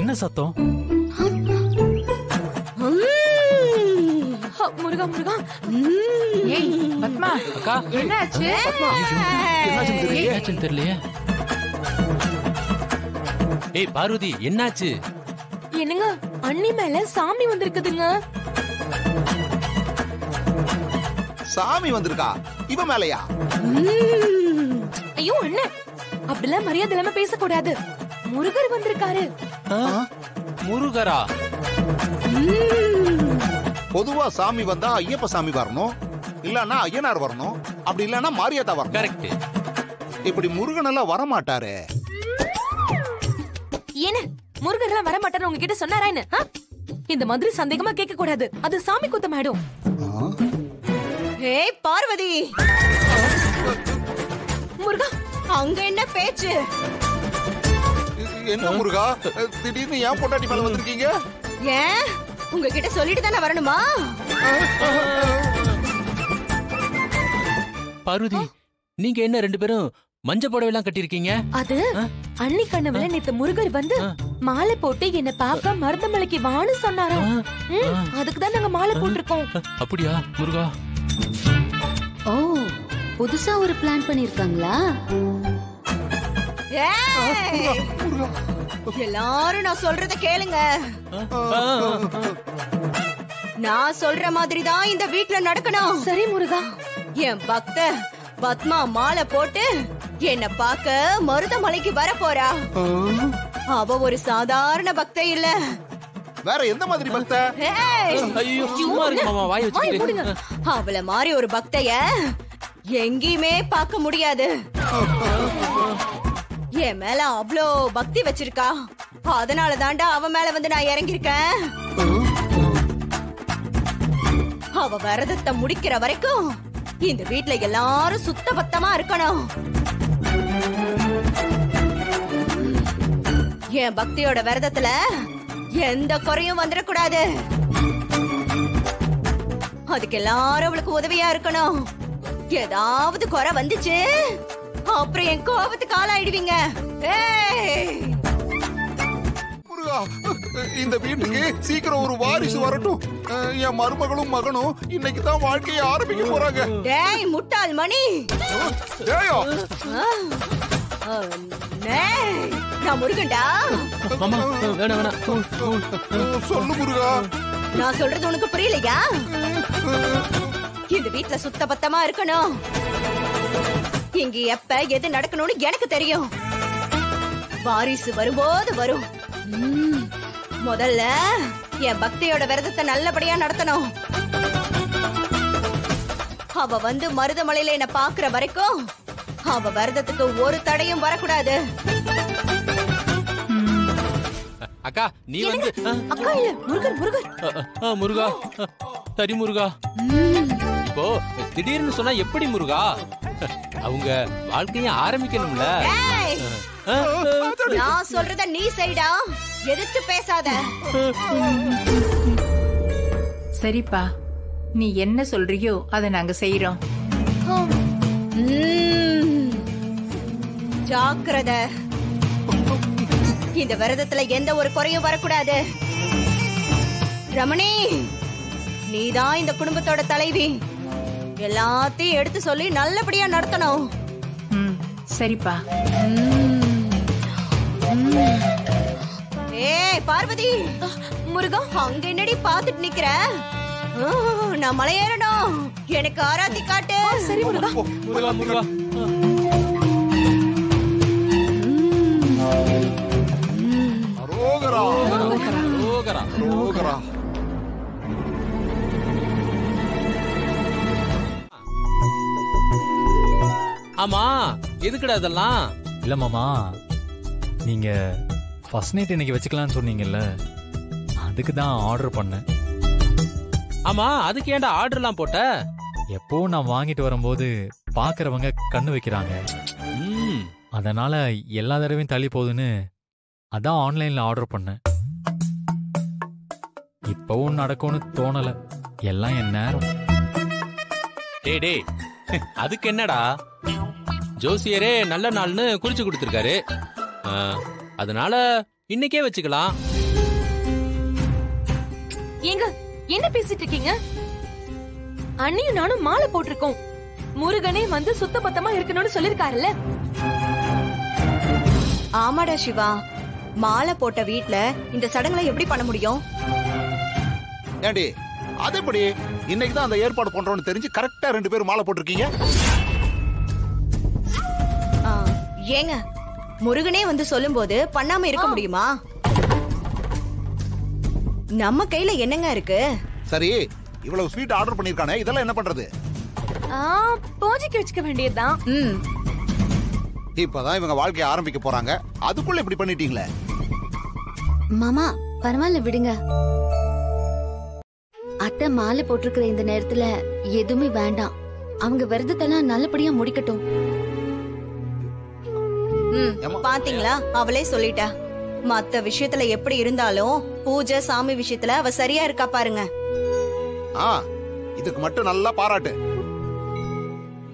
என்ன சத்தம்? முருகா முருகா. ஏய் பத்மா, அக்கா என்னாச்சு? என்னாச்சுன்னு தெரியலையே. ஏய் பார்வதி, என்னாச்சு? என்னங்க, அண்ணி மேல சாமி வந்திருக்குதுங்க. சாமி வந்திருக்கா? இவ மேலையா? ஐயோ அண்ணன், அப்படிலாம் மரியாதை இல்லாம பேசக்கூடாது. முருகர் வந்திருக்காரு. முருகரா? பொதுவா சாமி வந்தா ஐயப்ப சாமி வரணும், இல்லன்னா ஐயனார் வரணும், அப்படி இல்லன்னா மாரியாத்தா வரணும். கரெக்ட். இப்படி முருகன் எல்லாம் வரமாட்டாரு. என்ன முருகர் எல்லாம் வரமாட்டாரு உங்ககிட்ட சொன்னாரா என்ன? இந்த மாதிரி சந்தேகமா கேட்க கூடாது, அது சாமி குத்தமாயிடும். ஏய் பார்வதி, முருகா அங்க என்ன பேச்சு? என்ன முருகா, திடீர்னு ஏன் பொண்டாட்டி மேல வந்திருக்கீங்க? ஏன் உங்ககிட்ட சொல்லிட்டு தானே வரணுமா? பார்வதி, நீங்க என்ன ரெண்டு பேரும் மஞ்ச புடவை எல்லாம் கட்டிருக்கீங்க? அது அண்ணி கண்ணவல நேத்து முருகர் வந்து மாலை போட்டு என்ன பாக்க மருதமலைக்கு வான்னு சொன்னாராம். அதுக்குதான் நாங்க மாலை போட்டிருக்கோம். அப்படியா முருகா? ஓ, புதுசா ஒரு பிளான் பண்ணிருக்காங்களா? எல்லாரும் நான் சொல்றத கேளுங்க. நான் சொல்ற மாதிரி தான் இந்த வீட்ல நடக்கணும். சரி முருகா. என் பக்த பத்மா மாலை போட்டு என்ன பாக்க மருதமலைக்கு வர போறா. அவ ஒரு சாதாரண பக்த இல்ல. வேற எந்த மாதிரி பக்த? ஐயோ சும்மா இருங்க மாமா, வாய் வச்சுக்கிட்டு. அவள மாதிரி ஒரு பக்தைய எங்கேயுமே பார்க்க முடியாது. என் மேல அவ்வளோ பக்தி வச்சிருக்கா. அதனால தாண்டா அவ மேல வந்து நான் இறங்கிருக்கேன். அவ விரதத்தை முடிக்கிற வரைக்கும் இந்த வீட்ல எல்லாரும் சுத்த பத்தமா இருக்கணும். என் பக்தியோட விரதத்துல எந்த குறையும் வந்துடக்கூடாது. அதுக்கு எல்லாரும் அவளுக்கு உதவியா இருக்கணும். ஏதாவது குறை வந்துச்சு அப்புறம் என் கோபத்துக்கு ஆளாயிடுவீங்க. முருகா, இந்த வீட்டுக்கு சீக்கிரம் ஒரு வாரிசு வரட்டும். என் மருமகளும் மகனும் இன்னைக்கு தான் வாழ்க்கையை ஆரம்பிக்க போறாங்க. டேய் முட்டாள் மணி, டேயோ நான் முருகன்டா. மாமா வேணாம் வேணாம், சொல்லு முருகா. நான் சொல்றது உனக்கு புரியலையா? இந்த வீட்ல சுத்த பத்தமா இருக்கணும். இங்க எப்ப எது நடக்கணும்னு எனக்கு தெரியும். வாரிசு வரும்போது வரும். முதல்ல என் பக்தியோட விரதத்தை நல்லபடியா நடத்தணும். அவ வந்து மருதமலையில என்ன பாக்குற வரைக்கும் அவ விரதத்துக்கு ஒரு தடையும் வரக்கூடாது. அக்கா நீ வந்து அக்கா இல்ல, முருகர் முருகர். முருகா, சரி முருகா. இப்போ திடீர்னு சொன்னா எப்படி முருகா? அவங்க வாழ்க்கைய ஆரம்பிக்கணும்ல. நான் சொல்றத நீ செய்டா, எதிர்த்து பேசாத. சரிப்பா, நீ என்ன சொல்றியோ அதை நாங்க செய்யறோம். ஜாக்கிரதை, இந்த விரதத்துல எந்த ஒரு குறையும் வரக்கூடாது. ரமணி, நீதான் இந்த குடும்பத்தோட தலைவி. எல்லாத்தையும் எடுத்து சொல்லி நல்லபடியா நடத்தணும். சரிப்பா. ஏய் பார்வதி, முருகா அங்க என்னடி பாத்துட்டு நிக்கிற? நான் மலையேறணும், எனக்கு ஆராத்தி காட்டு. சரி முருகா. முருகா முருகா. அரோகரா அரோகரா அரோகரா. ஆமா, எதுக்குடா இதெல்லாம்? இல்ல மாமா, நீங்க ஃபர்ஸ்ட் நைட் இன்னைக்கு வச்சுக்கலாம்னு சொன்னீங்கல்ல, அதுக்கு தான் ஆர்டர் பண்ணேன். ஆமா, அதுக்கு ஏன்டா ஆர்டர் எல்லாம் போட்ட? எப்போ நான் வாங்கிட்டு வரும்போது பாக்குறவங்க கண்ணு வைக்கிறாங்க, அதனால எல்லா தடவையும் தள்ளி போகுதுன்னு அதான் ஆன்லைன்ல ஆர்டர் பண்ணேன். இப்பவும் நடக்கும்னு தோணல, எல்லாம் என் நேரம். டேய் டேய், அதுக்கு என்னடா, ஜோசியரே நல்ல நாள்னு குறிச்சு கொடுத்திருக்காரு. அதனால இன்னைக்கே வச்சுக்கலாம். ஏங்க என்ன பேசிட்டு இருக்கீங்க? அண்ணியும் நானும் மாலை போட்டிருக்கோம். முருகனே வந்து சுத்த பத்தமா இருக்கணும்னு சொல்லிருக்காருல்ல. ஆமாடா சிவா, மாலை போட்ட வீட்ல இந்த சடங்குல எப்படி பண்ண முடியும்? ஏண்டி அதேபடி இன்னைக்கு தான் அந்த ஏற்பாடு பண்றோம்னு தெரிஞ்சு கரெக்டா 2 பேரும் மாலை போட்டிருக்கீங்க. ஏங்க முருகனே வந்து சொல்லும்போது பண்ணாம இருக்க முடியுமா? நம்ம கையில என்னங்க இருக்கு? சரி, இவ்வளவு ஸ்வீட் ஆர்டர் பண்ணிருக்கானே, இதெல்லாம் என்ன பண்றது? பூஜைக்கு வச்சுக்க வேண்டியதுதான். இப்பதான் இவங்க வாழ்க்கைய ஆரம்பிக்க போறாங்க, அதுக்குள்ள இப்படி பண்ணிட்டீங்களே. மாமா பரவாயில்ல விடுங்க. அத்தை மாலை போட்டிருக்கிற இந்த நேரத்துல எதுவுமே வேண்டாம். அவங்க விரதத்தெல்லாம் நல்லபடியா முடிக்கட்டும். பாத்தீங்களா, அவளே சொல்லிட்டா. மத்த விஷயத்துல எப்படி இருந்தாலும் பூஜை சாமி விஷயத்துல அவ சரியா இருக்கா பாருங்க. இதுக்கு மட்டும் நல்லா பாராட்டு.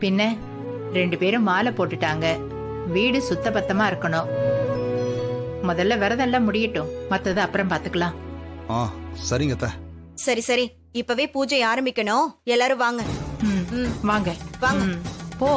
பின்ன 2 பேரும் மாலை போட்டுட்டாங்க. வீடு சுத்த பத்தமா இருக்கணும். முதல்ல விரதெல்லாம் முடியட்டும், மத்தது அப்புறம் பாத்துக்கலாம். சரிங்க. சரி சரி, இப்பவே பூஜை ஆரம்பிக்கணும். எல்லாரும் வாங்க. வாங்க வாங்க. போ.